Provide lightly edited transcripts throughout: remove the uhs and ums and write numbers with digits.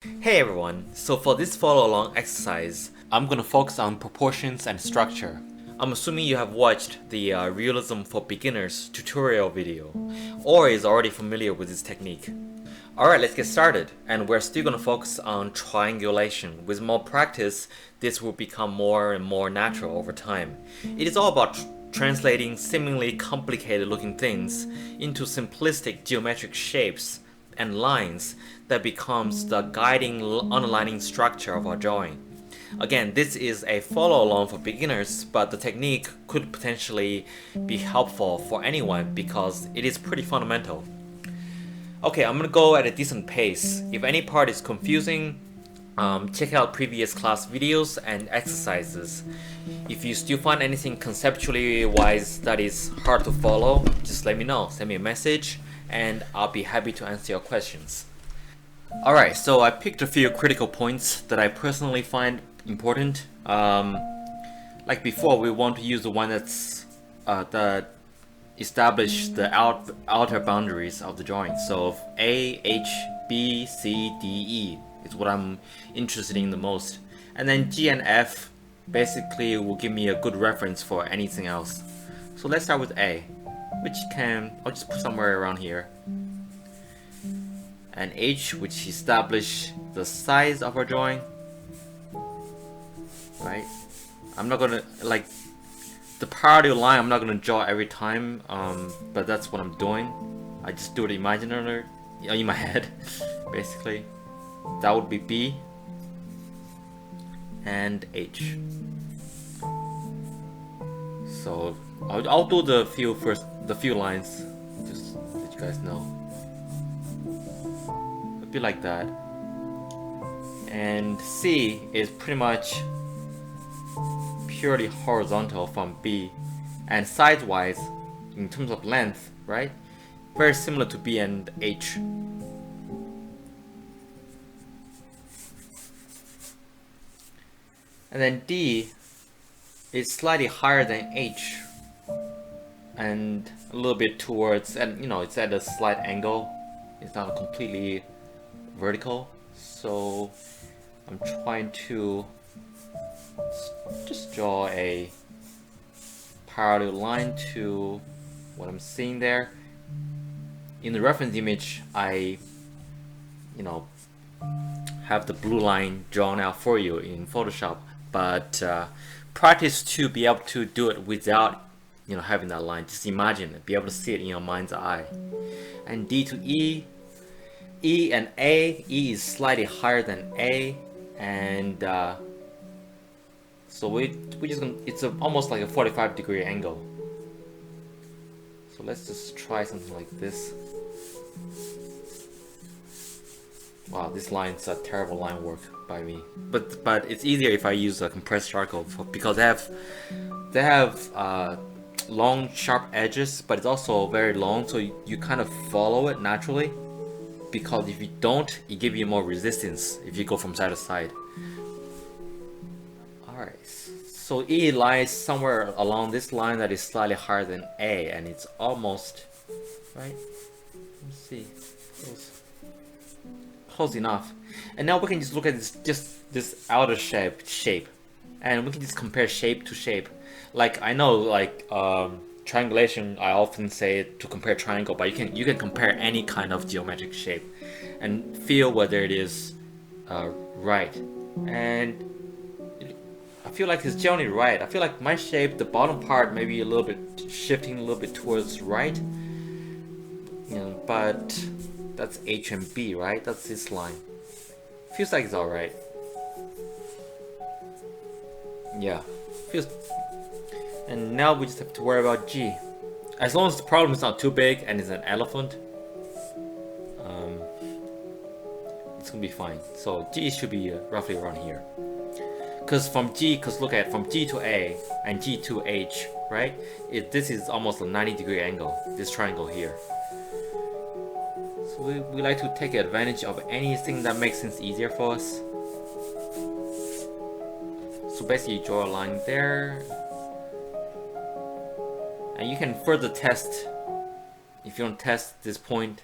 Hey everyone, so for this follow along exercise, I'm gonna focus on proportions and structure. I'm assuming you have watched the Realism for Beginners tutorial video, or is already familiar with this technique. Alright, let's get started, and we're still gonna focus on triangulation. With more practice, this will become more and more natural over time. It is all about translating seemingly complicated looking things into simplistic geometric shapes and lines that becomes the guiding underlining structure of our drawing. Again, this is a follow along for beginners, but the technique could potentially be helpful for anyone because it is pretty fundamental. Okay, I'm gonna go at a decent pace. If any part is confusing, check out previous class videos and exercises. If you still find anything conceptually wise that is hard to follow, just let me know. Send me a message and I'll be happy to answer your questions. Alright, so I picked a few critical points that I personally find important. Like before, we want to use the one that establish the outer boundaries of the drawing. So A, H, B, C, D, E is what I'm interested in the most. And then G and F basically will give me a good reference for anything else. So let's start with A, which I'll just put somewhere around here. And H, which establish the size of our drawing. Right? I'm not gonna, like, the parallel line I'm not gonna draw every time, but that's what I'm doing. I just do it imaginarily in my head, basically. That would be B and H. So I'll do the few lines, just so that you guys know. A bit like that. And C is pretty much purely horizontal from B, and size-wise, in terms of length, right? Very similar to B and H. And then D is slightly higher than H, and a little bit towards, and it's at a slight angle. It's not completely vertical, so I'm trying to just draw a parallel line to what I'm seeing there. In the reference image, I have the blue line drawn out for you in Photoshop, but practice to be able to do it without having that line. Just imagine it, be able to see it in your mind's eye. And D to E, E and A. E is slightly higher than A, and so we just gonna, it's almost like a 45-degree angle. So let's just try something like this. Wow, this line's a terrible line work by me. But it's easier if I use a compressed charcoal because they have long sharp edges, but it's also very long, so you kind of follow it naturally. Because if you don't, it gives you more resistance if you go from side to side. Alright, so E lies somewhere along this line that is slightly higher than A, and it's almost, right? Let's see, close enough. And now we can just look at this outer shape, and we can just compare shape to shape. Like I know, like triangulation, I often say to compare triangle, but you can compare any kind of geometric shape and feel whether it is right. And I feel like it's generally right. I feel like my shape, the bottom part, maybe a little bit shifting a little bit towards right. But that's H and B, right? That's this line. Feels like it's alright. Yeah, feels. And now we just have to worry about G. As long as the problem is not too big and it's an elephant, it's gonna be fine. So G should be roughly around here. Cause look at from G to A and G to H, right? This is almost a 90-degree angle. This triangle here. So we like to take advantage of anything that makes things easier for us. So basically, draw a line there. And you can further test if you want to test this point,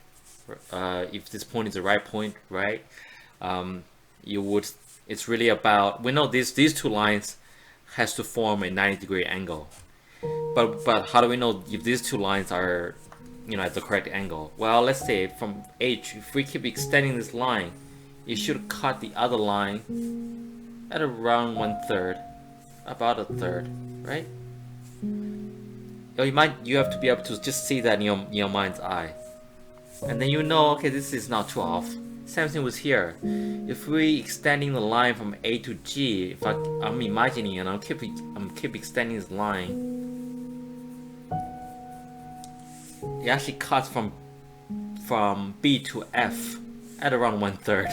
if this point is the right point, right? you would, it's really about, we know these two lines has to form a 90-degree angle, but how do we know if these two lines are, at the correct angle? Well, let's say from H, if we keep extending this line, it should cut the other line at around 1/3, about 1/3, right? You have to be able to just see that in your mind's eye, and then okay, this is not too off. Same thing with here. If we extending the line from A to G, if I'm imagining and I'm keep extending this line, it actually cuts from B to F at around 1/3.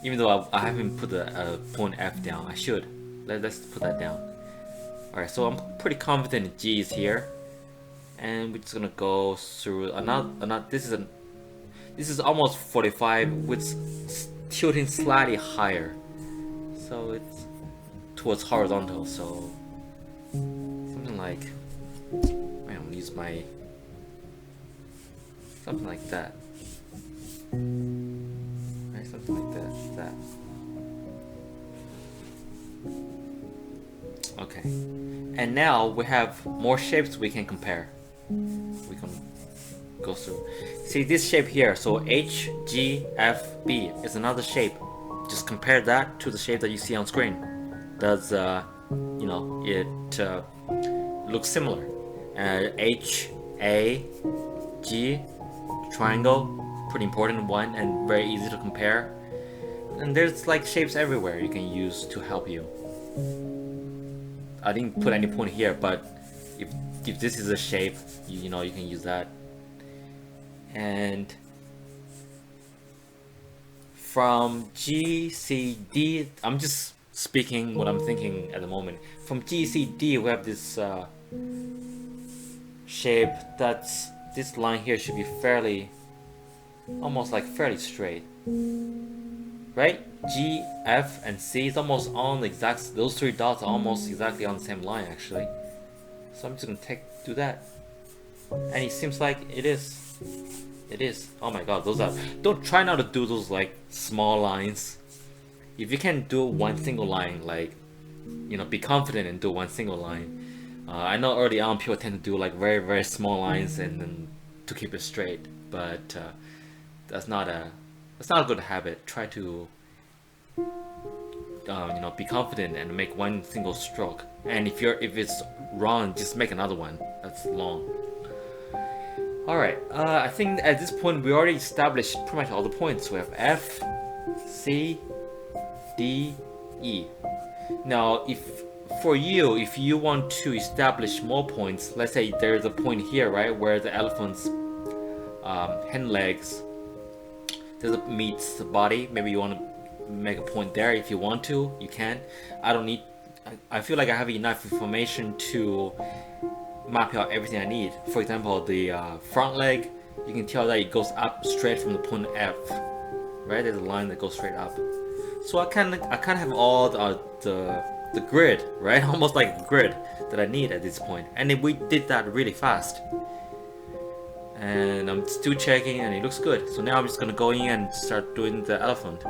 Even though I haven't put the point F down, I should. Let's put that down. Alright, so I'm pretty confident G is here, and we're just gonna go through another. This is almost 45 with tilting slightly higher, so it's towards horizontal. So something like, I'm gonna use my something like that. Right, something like that. Okay, and now we have more shapes we can compare. We can go through. See this shape here, so H, G, F, B is another shape. Just compare that to the shape that you see on screen. Does it looks similar? H, A, G, triangle, pretty important one and very easy to compare. And there's like shapes everywhere you can use to help you. I didn't put any point here, but if this is a shape, you can use that. And from G, C, D, I'm just speaking what I'm thinking at the moment. From G, C, D, we have this shape that's, this line here should be almost fairly straight, right? G, F, and C is almost on the exact, those three dots are almost exactly on the same line actually. So I'm just gonna do that, and it seems like it is. It is. Oh my god, those are, don't try not to do those like small lines. If you can do one single line, like, be confident and do one single line. I know early on people tend to do like very, very small lines and then to keep it straight, but that's not a good habit. Try to be confident and make one single stroke. And if it's wrong, just make another one that's long. Alright, I think at this point we already established pretty much all the points. We have F, C, D, E. Now, if you want to establish more points, let's say there's a point here, right, where the elephant's hind legs meets the body. Maybe you want to make a point there. If you want to, you can. I feel like I have enough information to map out everything I need. For example, the front leg, you can tell that it goes up straight from the point F, right? There's a line that goes straight up. So I kind of have all the grid, right? Almost like a grid that I need at this point. And we did that really fast. And I'm still checking, and it looks good. So now I'm just gonna go in and start doing the elephant,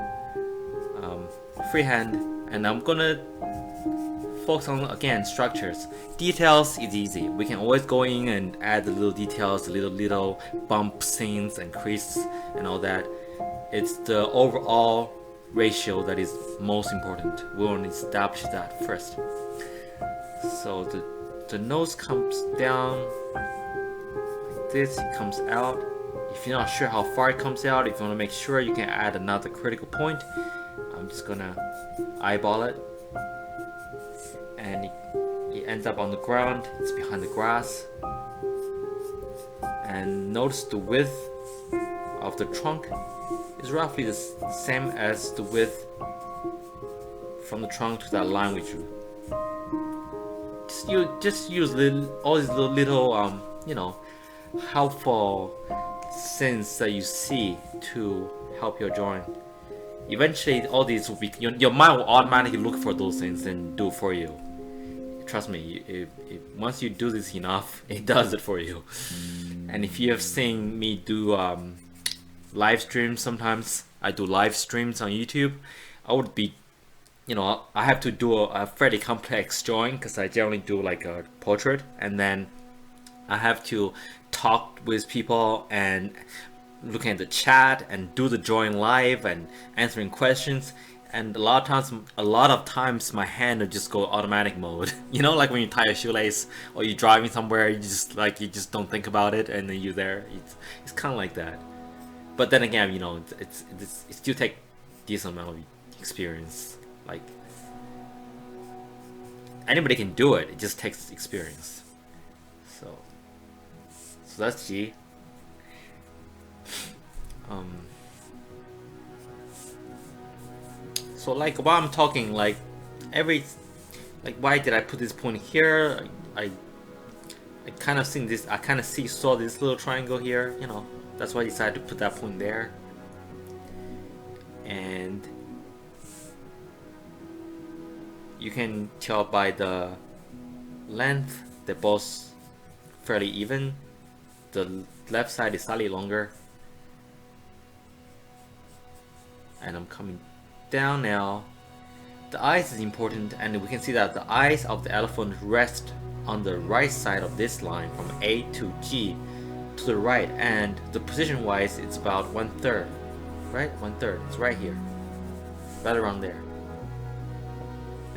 freehand, and I'm gonna focus on, again, structures. Details is easy. We can always go in and add the little details, the little bump scenes and creases and all that. It's the overall ratio that is most important. We want to establish that first. So the nose comes down like this, it comes out. If you're not sure how far it comes out, if you want to make sure, you can add another critical point. I'm just gonna eyeball it. And it ends up on the ground, it's behind the grass. And notice the width of the trunk is roughly the same as the width from the trunk to that line we drew. Just use all these little helpful things that you see to help your drawing. Eventually, all these will be, your mind will automatically look for those things and do it for you. Trust me, if once you do this enough, it does it for you. And if you have seen me do live streams sometimes, I do live streams on YouTube, I would be, you know, I have to do a fairly complex drawing because I generally do like a portrait, and then I have to talk with people and looking at the chat and do the drawing live and answering questions. And a lot of times my hand will just go automatic mode. You know, like when you tie a shoelace or you're driving somewhere, you just don't think about it, and then you're there. It's kind of like that. But then again, you know, it still take decent amount of experience. Like anybody can do it. It just takes experience. So that's G. So like while I'm talking, like why did I put this point here? I kind of saw this little triangle here, you know, that's why I decided to put that point there. And you can tell by the length they're both fairly even. The left side is slightly longer, and I'm coming down now. The eyes is important, and we can see that the eyes of the elephant rest on the right side of this line from A to G to the right, and the position wise it's about 1/3, right? 1/3, it's right here, right around there.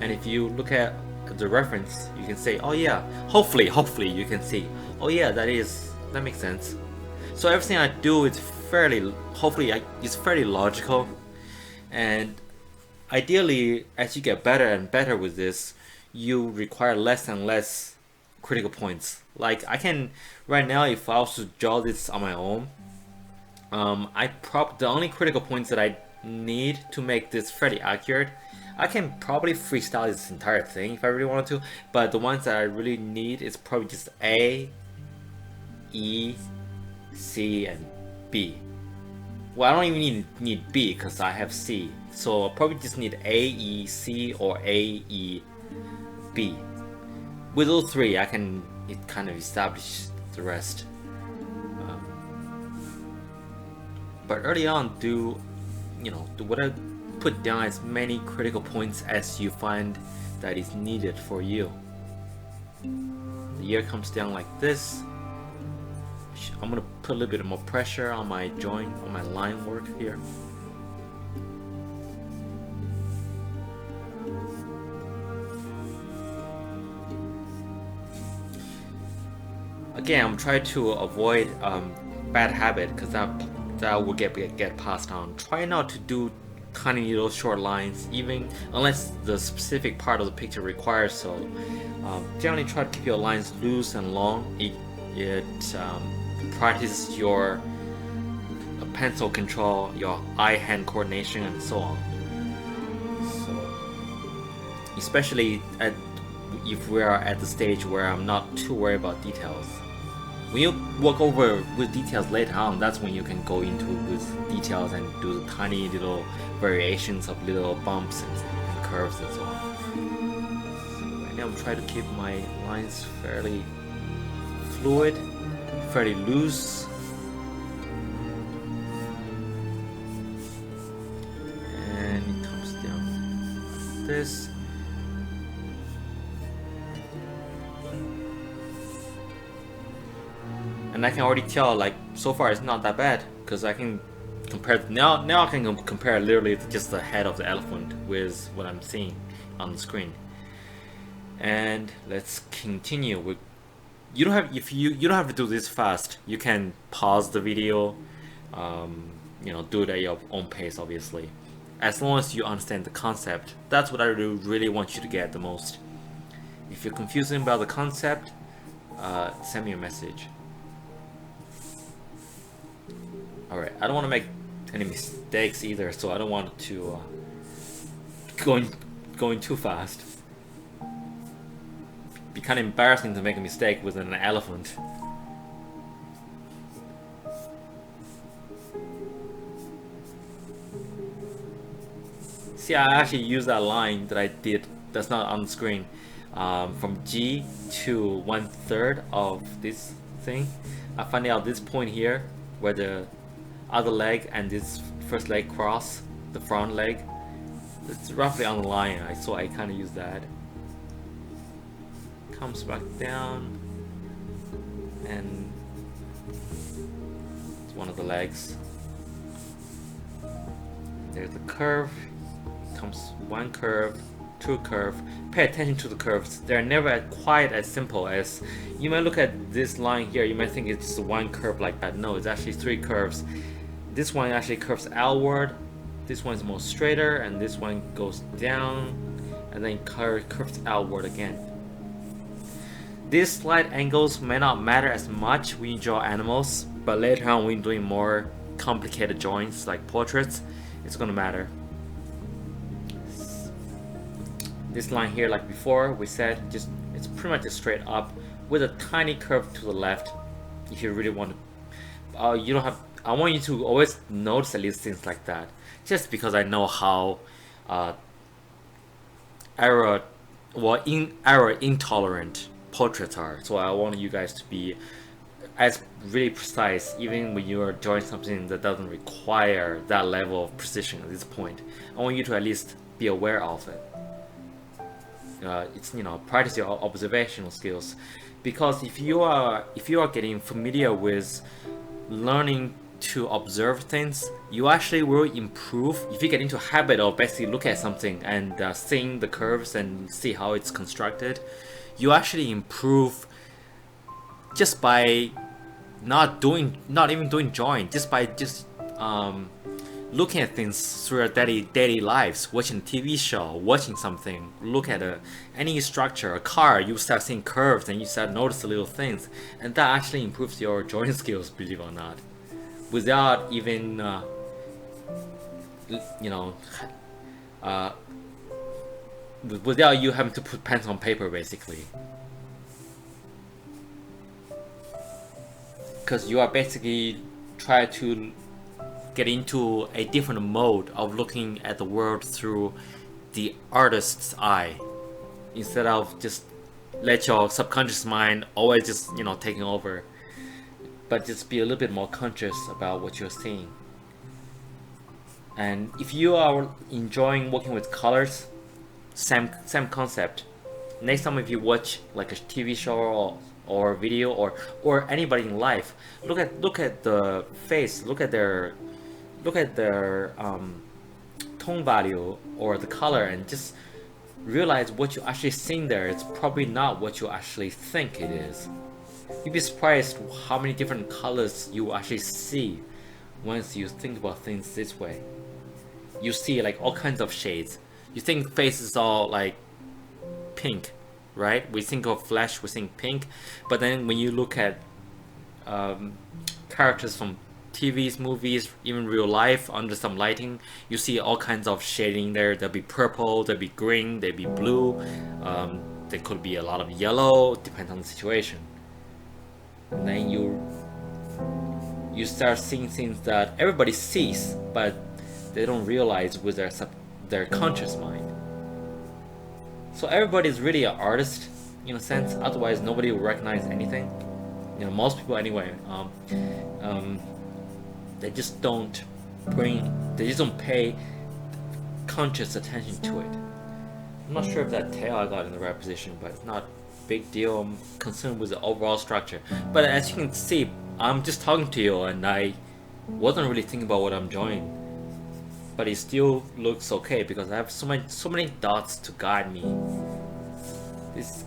And if you look at the reference, you can say, oh yeah, hopefully you can see, oh yeah, that makes sense. So everything I do is it's fairly logical. And ideally, as you get better and better with this, you require less and less critical points. Like I can, right now, if I was to draw this on my own, the only critical points that I need to make this fairly accurate, I can probably freestyle this entire thing if I really wanted to, but the ones that I really need is probably just A, E, C, and B. Well, I don't even need B because I have C, so I'll probably just need A, E, C, or A, E, B. With those three, it kind of establish the rest. But early on, do what I put down as many critical points as you find that is needed for you. The ear comes down like this. I'm gonna put a little bit more pressure on my joint, on my line work here. Again, I'm trying to avoid bad habit because that will get passed on. Try not to do tiny little short lines, even unless the specific part of the picture requires so. Generally try to keep your lines loose and long. It practices your pencil control, your eye-hand coordination, and so on. So, especially if we are at the stage where I'm not too worried about details. When you work over with details later on, that's when you can go into with details and do the tiny little variations of little bumps and curves and so on. So right now I'm trying to keep my lines fairly fluid, fairly loose. And it comes down like this. And I can already tell, like, so far it's not that bad because I can compare now I can compare literally just the head of the elephant with what I'm seeing on the screen. And let's continue with, you don't have to do this fast. You can pause the video, do it at your own pace, obviously, as long as you understand the concept. That's what I really want you to get the most. If you're confusing about the concept, send me a message. Alright, I don't want to make any mistakes either, so I don't want to going too fast. Be kind of embarrassing to make a mistake with an elephant. See, I actually used that line that I did that's not on the screen, from G to 1/3 of this thing. I find out this point here where the other leg and this first leg cross, the front leg. It's roughly on the line, so I kind of use that. Comes back down, and it's one of the legs. There's the curve. Comes one curve, two curve. Pay attention to the curves. They're never quite as simple as you might look at this line here. You might think it's just one curve like that. No, it's actually three curves. This one actually curves outward. This one's more straighter, and this one goes down, and then curves outward again. These slight angles may not matter as much when you draw animals, but later on when you're doing more complicated drawings like portraits, it's gonna matter. This line here, like before we said, it's pretty much straight up with a tiny curve to the left. If you really want to, you don't have. I want you to always notice at least things like that, just because I know how error intolerant portraits are. So I want you guys to be as really precise, even when you are drawing something that doesn't require that level of precision at this point. I want you to at least be aware of it. It's, you know, practice your observational skills, because if you are getting familiar with learning to observe things, you actually will improve. If you get into a habit of basically look at something and seeing the curves and see how it's constructed, you actually improve just by not even doing drawing, just by looking at things through our daily lives, watching a TV show, watching something, look at any structure, a car, you start seeing curves and you start noticing little things, and that actually improves your drawing skills, believe it or not, without even without you having to put pens on paper, basically, because you are basically trying to get into a different mode of looking at the world through the artist's eye, instead of just let your subconscious mind always just, you know, taking over, but just be a little bit more conscious about what you're seeing. And if you are enjoying working with colors, same concept. Next time if you watch like a TV show or video or anybody in life, look at the face, look at their tone value or the color, and just realize what you actually seeing there. It's probably not what you actually think it is. You'd be surprised how many different colors you actually see once you think about things this way. You see like all kinds of shades. You think face is all like pink, right? We think of flesh, we think pink, but then when you look at characters from TVs, movies, even real life, under some lighting, you see all kinds of shading there. There'll be purple, there'll be green, there'll be blue, there could be a lot of yellow, depends on the situation. And then you start seeing things that everybody sees, but they don't realize with their conscious mind. So everybody is really an artist in a sense, otherwise nobody will recognize anything. You know, most people anyway. They just don't pay conscious attention to it. I'm not sure if that tail I got in the right position, but it's not a big deal. I'm concerned with the overall structure. But as you can see, I'm just talking to you and I wasn't really thinking about what I'm drawing. But it still looks okay because I have so many dots to guide me. This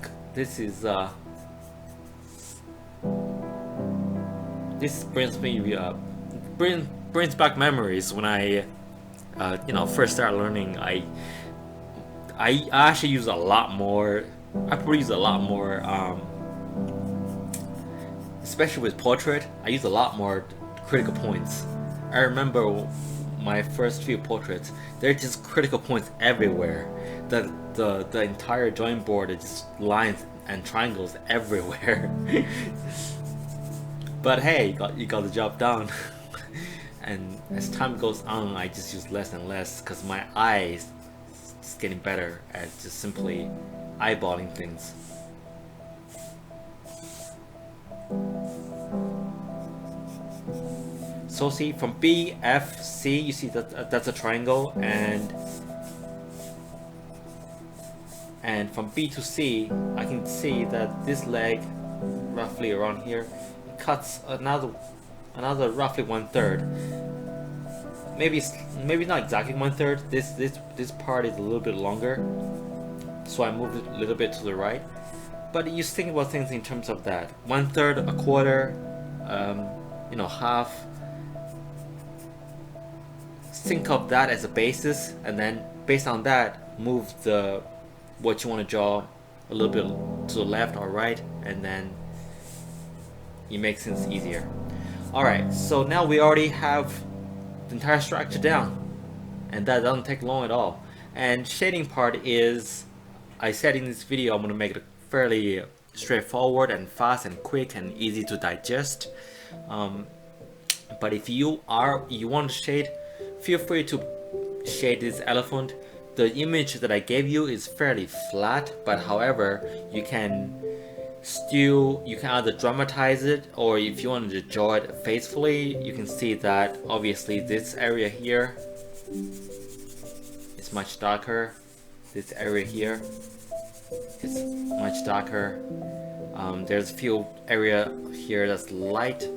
brings back memories when I first started learning. I actually use a lot more. I probably use a lot more, especially with portrait. I use a lot more critical points. I remember my first few portraits, there are just critical points everywhere. The entire drawing board is just lines and triangles everywhere. But hey, you got the job done. And as time goes on, I just use less and less because my eye is just getting better at just simply eyeballing things. So So see, from B, F, C, you see that that's a triangle, and from B to C, I can see that this leg, roughly around here, cuts another roughly 1/3. Maybe not exactly 1/3. This part is a little bit longer, so I moved it a little bit to the right. But you think about things in terms of that: 1/3, a quarter, you know, half. Think of that as a basis, and then based on that, move what you want to draw a little bit to the left or right, and then it makes things easier. Alright, so now we already have the entire structure down, and that doesn't take long at all. And shading part is, I said in this video, I'm going to make it fairly straightforward and fast and quick and easy to digest. But if you want to shade, feel free to shade this elephant. The image that I gave you is fairly flat, but however, you can either dramatize it, or if you wanted to draw it faithfully, you can see that obviously this area here is much darker. This area here is much darker. There's a few area here that's light.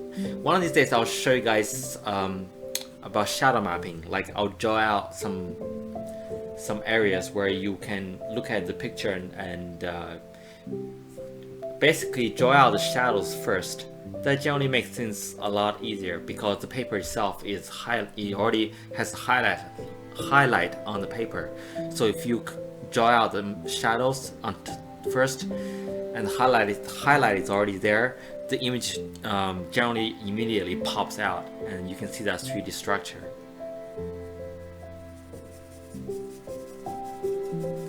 One of these days I'll show you guys about shadow mapping. Like I'll draw out some areas where you can look at the picture and basically draw out the shadows first. That generally makes things a lot easier because the paper itself is it already has highlight on the paper. So if you draw out the shadows first and highlight is already there, the image generally immediately pops out, and you can see that 3D structure.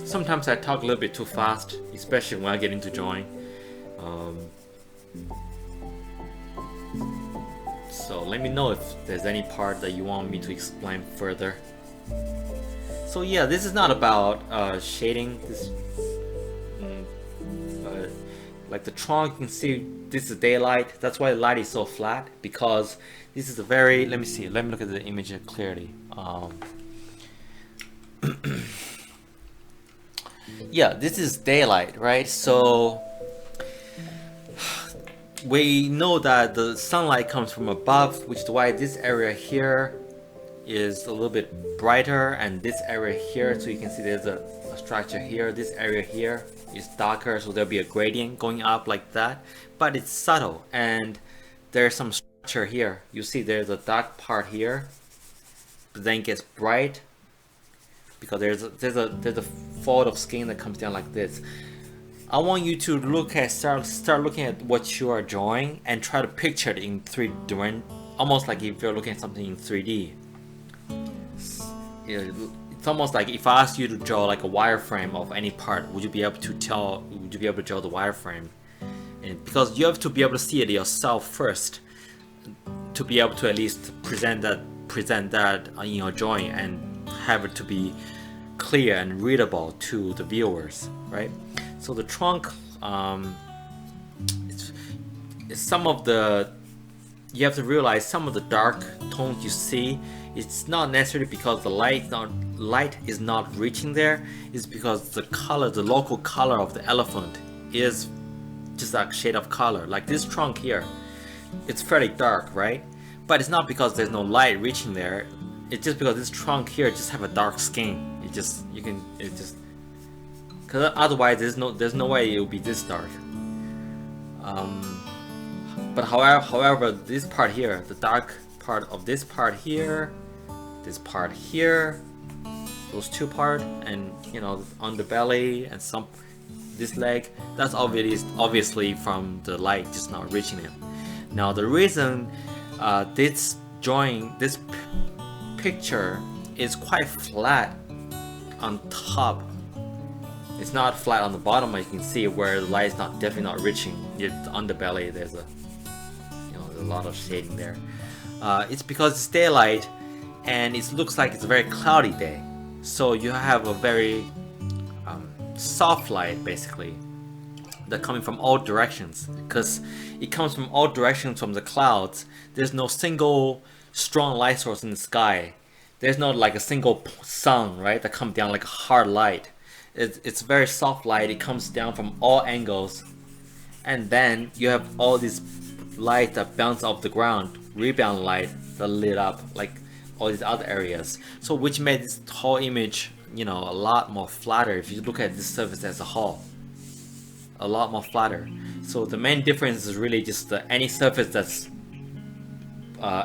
Sometimes I talk a little bit too fast, especially when I get into drawing. So let me know if there's any part that you want me to explain further. So yeah, this is not about shading. Like the trunk, you can see this is daylight. That's why the light is so flat, because this is a very, let me look at the image clearly. Yeah, this is daylight, right? So we know that the sunlight comes from above, which is why this area here is a little bit brighter, and this area here, so you can see there's a structure here. This area here is darker, so there'll be a gradient going up like that, but it's subtle, and there's some structure here. You see there's a dark part here, but then it gets bright because there's a fold of skin that comes down like this. I want you to start looking at what you are drawing and try to picture it in 3D, almost like if you're looking at something in 3D. It's almost like if I asked you to draw like a wireframe of any part, would you be able to draw the wireframe? And because you have to be able to see it yourself first to be able to at least present that in your drawing and have it to be clear and readable to the viewers, right? So the trunk, you have to realize some of the dark tones you see, it's not necessarily because the light is not reaching there. It's because the local color of the elephant is just a shade of color. Like this trunk here, it's fairly dark, right? But it's not because there's no light reaching there. It's just because this trunk here just have a dark skin. Because otherwise there's no way it will be this dark. But however, this part here, the dark part of this part here, this part here, those two parts, and you know, underbelly and this leg, that's obviously from the light just not reaching it. Now the reason this picture is quite flat on top, it's not flat on the bottom, as you can see, where the light is definitely not reaching the underbelly. There's a lot of shading there. It's because it's daylight and it looks like it's a very cloudy day, so you have a very soft light basically that coming from all directions, because it comes from all directions from the clouds. There's no single strong light source in the sky. There's not like a single sun, right, that comes down like a hard light. It's very soft light. It comes down from all angles, and then you have all these light that bounce off the ground, rebound light that lit up like all these other areas. So which made this whole image, you know, a lot more flatter if you look at this surface as a whole. A lot more flatter. So the main difference is really just any surface that's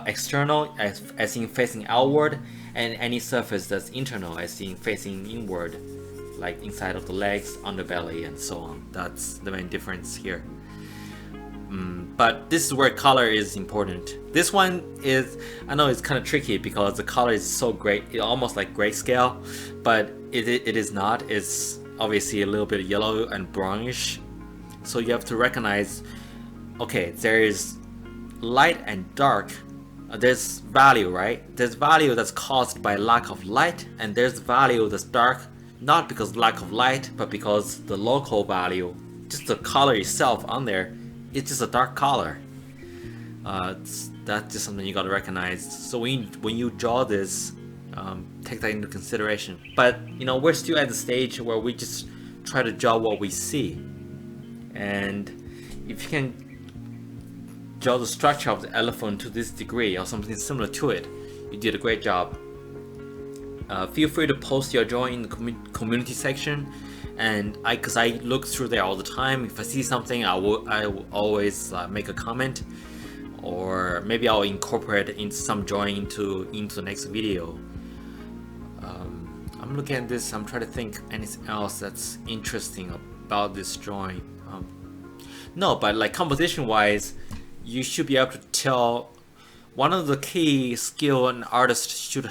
external, as in facing outward, and any surface that's internal, as in facing inward, like inside of the legs, underbelly, and so on. That's the main difference here. But this is where color is important. This one is, I know it's kind of tricky because the color is so great, it's almost like grayscale, but it is not. It's obviously a little bit yellow and brownish. So you have to recognize, okay, there is light and dark. There's value, right? There's value that's caused by lack of light, and there's value that's dark, not because lack of light, but because the local value, just the color itself on there, it's just a dark color. That's just something you gotta recognize. So when you draw this, take that into consideration. But you know, we're still at the stage where we just try to draw what we see, and if you can draw the structure of the elephant to this degree or something similar to it, you did a great job. Feel free to post your drawing in the community section, and because I look through there all the time. If I see something, I will always make a comment, or maybe I'll incorporate into some drawing into the next video. I'm looking at this, I'm trying to think anything else that's interesting about this drawing. No, but like composition wise, you should be able to tell. One of the key skill an artist should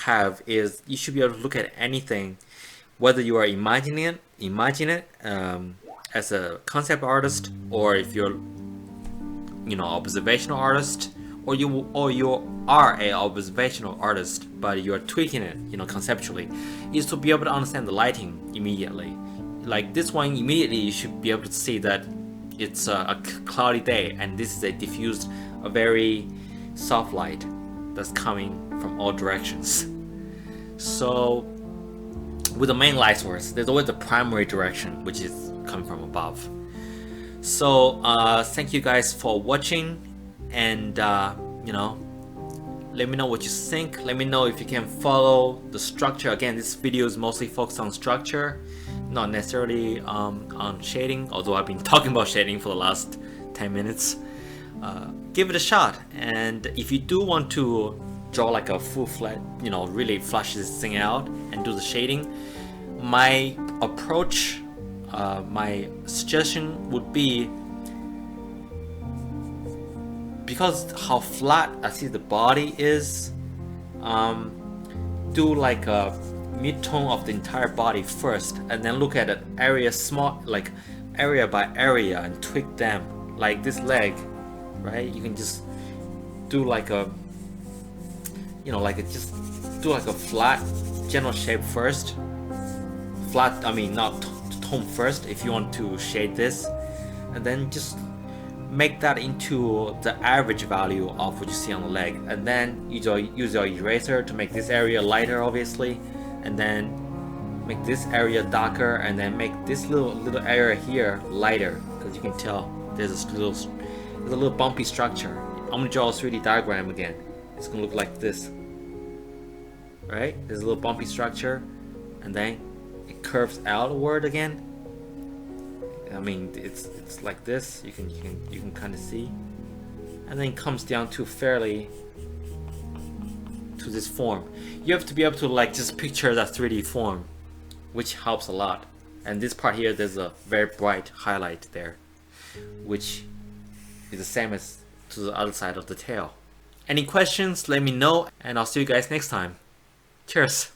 have is you should be able to look at anything, whether you are imagine it as a concept artist, or if you're, you know, observational artist, or you are a observational artist but you are tweaking it, you know, conceptually, is to be able to understand the lighting immediately. Like this one, immediately you should be able to see that it's a cloudy day, and this is a diffused, a very soft light that's coming from all directions. So with the main light source, there's always the primary direction, which is coming from above. So thank you guys for watching, and you know, let me know what you think. Let me know if you can follow the structure. Again, this video is mostly focused on structure, not necessarily on shading, although I've been talking about shading for the last 10 minutes. Give it a shot, and if you do want to draw like a full-fledged, you know, really flush this thing out and do the shading, my approach, my suggestion would be, because how flat I see the body is, do like a mid-tone of the entire body first, and then look at an area, small, like area by area, and tweak them. Like this leg, right? You can just do like a, you know, like just do like a flat general shape first. Flat, I mean not tone first if you want to shade this, and then just make that into the average value of what you see on the leg, and then use your eraser to make this area lighter, obviously, and then make this area darker, and then make this little area here lighter, because you can tell there's a little bumpy structure. I'm gonna draw a 3D diagram again. It's gonna look like this, right? There's a little bumpy structure, and then it curves outward again. I mean, it's like this. You can kind of see, and then it comes down to fairly to this form. You have to be able to like just picture that 3D form, which helps a lot. And this part here, there's a very bright highlight there, which is the same as to the other side of the tail. Any questions, let me know, and I'll see you guys next time. Cheers.